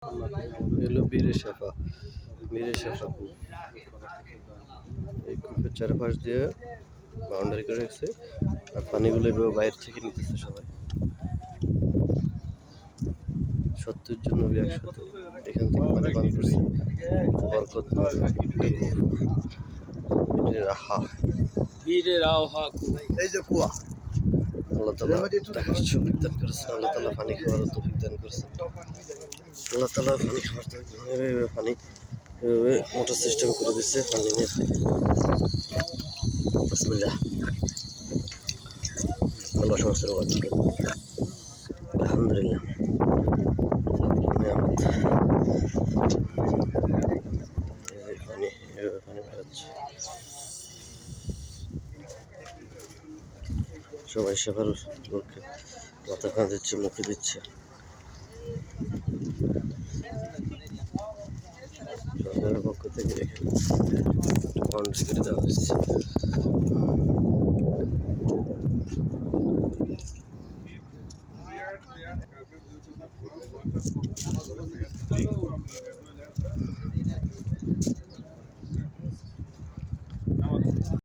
এগুলো বীরের শেফা কূপ। এই কূপের চারপাশ দিয়ে বাউন্ডারি করে রেখেছে, আর পানিগুলো এভাবে বাইরে থেকে নিতেছে সবাই। 70 জন নবী একসাথে এখান থেকে পানি পান করছে। বরকত বীরের আহা এই যে কুয়া, আল্লাহ তাআলা দেখার সুযোগ দান করেছেন। আল্লাহ তাআলা পানি খাওয়ার তৌফিক দান করেছেন। আল্লাহ তাআলা পানি খাওয়ার পানি এভাবে মোটর সিস্টেম করে দিচ্ছে, পানি নিয়ে বিসমিল্লাহ। আল্লাহ সমস্ত আলহামদুলিল্লাহ। পানি বেরোচ্ছে, সবাই সেবার লোককে মাথা খাওয়া দিচ্ছে, মুখে দিচ্ছে। সরকারের পক্ষ থেকে এখানে বাউন্ডারি করে দেওয়া হয়েছে।